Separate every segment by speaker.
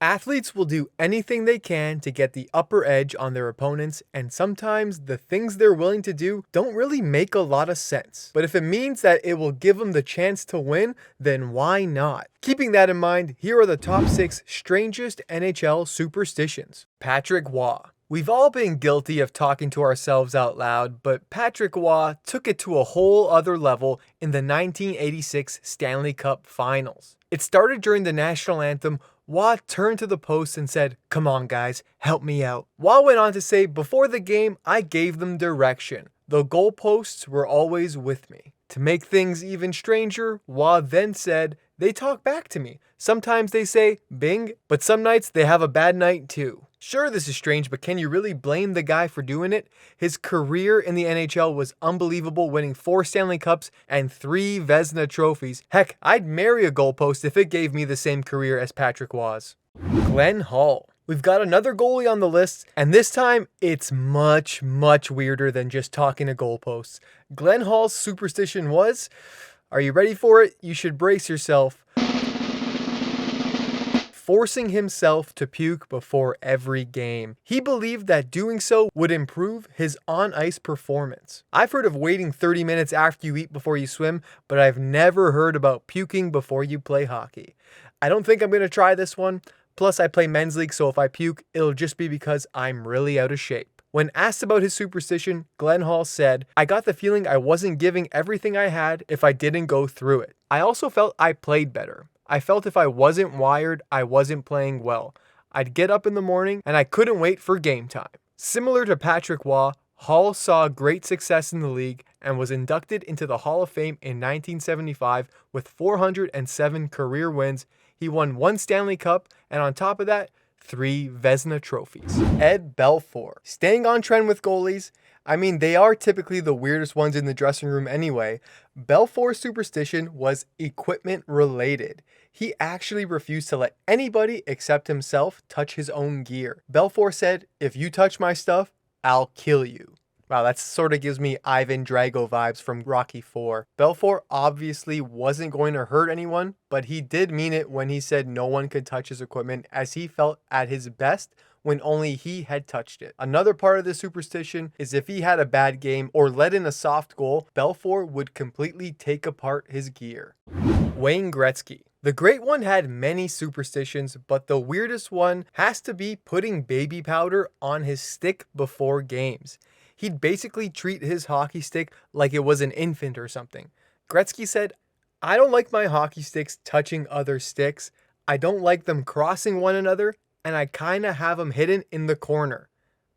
Speaker 1: Athletes will do anything they can to get the upper edge on their opponents, and sometimes the things they're willing to do don't really make a lot of sense. But if it means that it will give them the chance to win, then why not? Keeping that in mind, here are the top 6 strangest NHL superstitions. Patrick Roy. We've all been guilty of talking to ourselves out loud, but Patrick Roy took it to a whole other level in the 1986 Stanley Cup Finals. It started during the national anthem. Roy turned to the post and said, "Come on guys, help me out." Roy went on to say, "Before the game, I gave them direction. The goalposts were always with me." To make things even stranger, Roy then said, "They talk back to me. Sometimes they say, bing, but some nights they have a bad night too." Sure, this is strange, but can you really blame the guy for doing it? His career in the NHL was unbelievable, winning 4 Stanley Cups and 3 Vezina trophies. Heck, I'd marry a goalpost if it gave me the same career as Patrick Roy's. Glenn Hall. We've got another goalie on the list, and this time it's much weirder than just talking to goalposts. Glenn Hall's superstition was, are you ready for it? You should brace yourself. Forcing himself to puke before every game. He believed that doing so would improve his on-ice performance. I've heard of waiting 30 minutes after you eat before you swim, but I've never heard about puking before you play hockey. I don't think I'm going to try this one. Plus, I play men's league, so if I puke, it'll just be because I'm really out of shape. When asked about his superstition, Glenn Hall said, "I got the feeling I wasn't giving everything I had if I didn't go through it. I also felt I played better. I felt if I wasn't wired, I wasn't playing well. I'd get up in the morning and I couldn't wait for game time." Similar to Patrick Roy, Hall saw great success in the league and was inducted into the Hall of Fame in 1975 with 407 career wins. He won 1 Stanley Cup, and on top of that, 3 Vezina trophies. Ed BELFOUR. Staying on trend with goalies, I mean, they are typically the weirdest ones in the dressing room anyway. BELFOUR's superstition was equipment related. He actually refused to let anybody except himself touch his own gear. BELFOUR said, "If you touch my stuff, I'll kill you." Wow, that sort of gives me Ivan Drago vibes from Rocky IV. BELFOUR obviously wasn't going to hurt anyone, but he did mean it when he said no one could touch his equipment, as he felt at his best when only he had touched it. Another part of this superstition is if he had a bad game or let in a soft goal, BELFOUR would completely take apart his gear. Wayne Gretzky. The Great One had many superstitions, but the weirdest one has to be putting baby powder on his stick before games. He'd basically treat his hockey stick like it was an infant or something. Gretzky said, "I don't like my hockey sticks touching other sticks. I don't like them crossing one another, and I kinda have them hidden in the corner.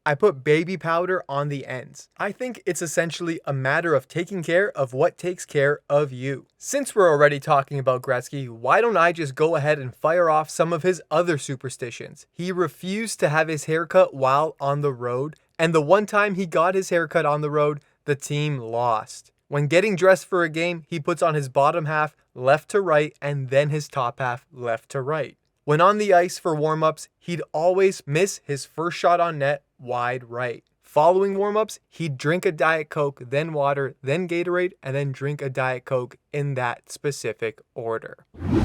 Speaker 1: I put baby powder on the ends." I think it's essentially a matter of taking care of what takes care of you. Since we're already talking about Gretzky, why don't I just go ahead and fire off some of his other superstitions? He refused to have his hair cut while on the road, and the one time he got his hair cut on the road, the team lost. When getting dressed for a game, he puts on his bottom half left to right and then his top half left to right. When on the ice for warm-ups, he'd always miss his first shot on net wide right. Following warm-ups, he'd drink a Diet Coke, then water, then Gatorade, and then drink a Diet Coke in that specific order.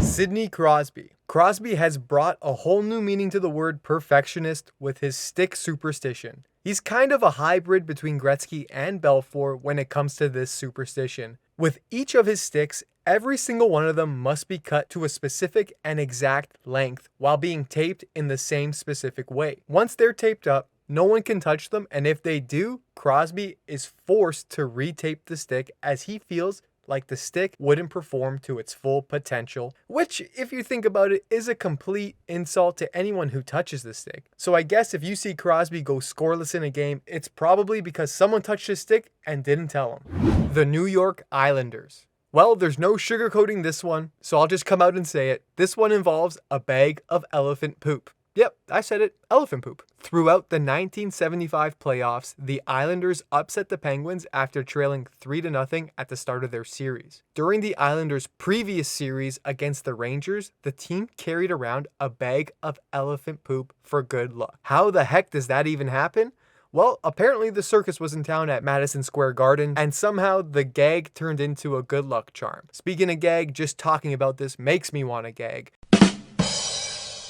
Speaker 1: Sidney Crosby. Crosby has brought a whole new meaning to the word perfectionist with his stick superstition. He's kind of a hybrid between Gretzky and BELFOUR when it comes to this superstition. With each of his sticks, every single one of them must be cut to a specific and exact length while being taped in the same specific way. Once they're taped up, no one can touch them, and if they do, Crosby is forced to retape the stick as he feels like the stick wouldn't perform to its full potential, which, if you think about it, is a complete insult to anyone who touches the stick. So I guess if you see Crosby go scoreless in a game, it's probably because someone touched his stick and didn't tell him. The New York Islanders. Well, there's no sugarcoating this one, so I'll just come out and say it. This one involves a bag of elephant poop. Yep, I said it, elephant poop. Throughout the 1975 playoffs, the Islanders upset the Penguins after trailing 3-0 at the start of their series. During the Islanders' previous series against the Rangers, the team carried around a bag of elephant poop for good luck. How the heck does that even happen? Well, apparently the circus was in town at Madison Square Garden, and somehow the gag turned into a good luck charm. Speaking of gag, just talking about this makes me want to gag.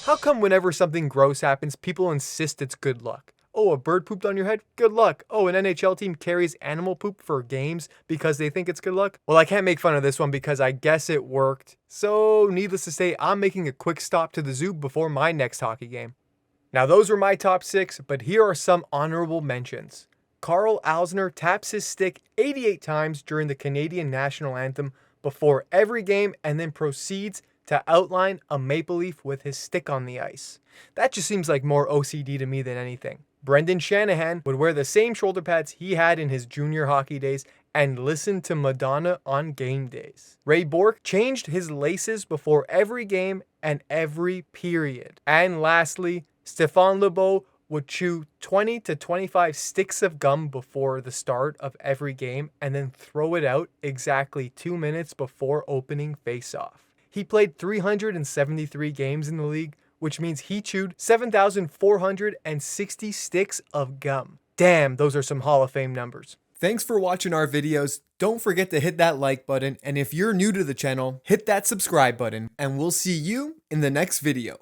Speaker 1: How come whenever something gross happens, people insist it's good luck? Oh, a bird pooped on your head? Good luck. Oh, an NHL team carries animal poop for games because they think it's good luck? Well, I can't make fun of this one because I guess it worked. So, needless to say, I'm making a quick stop to the zoo before my next hockey game. Now, those were my top 6, but here are some honorable mentions. Carl Alsner taps his stick 88 times during the Canadian national anthem before every game and then proceeds to outline a maple leaf with his stick on the ice. That just seems like more OCD to me than anything. Brendan Shanahan would wear the same shoulder pads he had in his junior hockey days and listen to Madonna on game days. Ray Bourque changed his laces before every game and every period. And lastly, STEPHAN LEBEAU would chew 20 to 25 sticks of gum before the start of every game and then throw it out exactly 2 minutes before opening face-off. He played 373 games in the league, which means he chewed 7,460 sticks of gum. Damn, those are some Hall of Fame numbers. Thanks for watching our videos. Don't forget to hit that like button, and if you're new to the channel, hit that subscribe button, and we'll see you in the next video.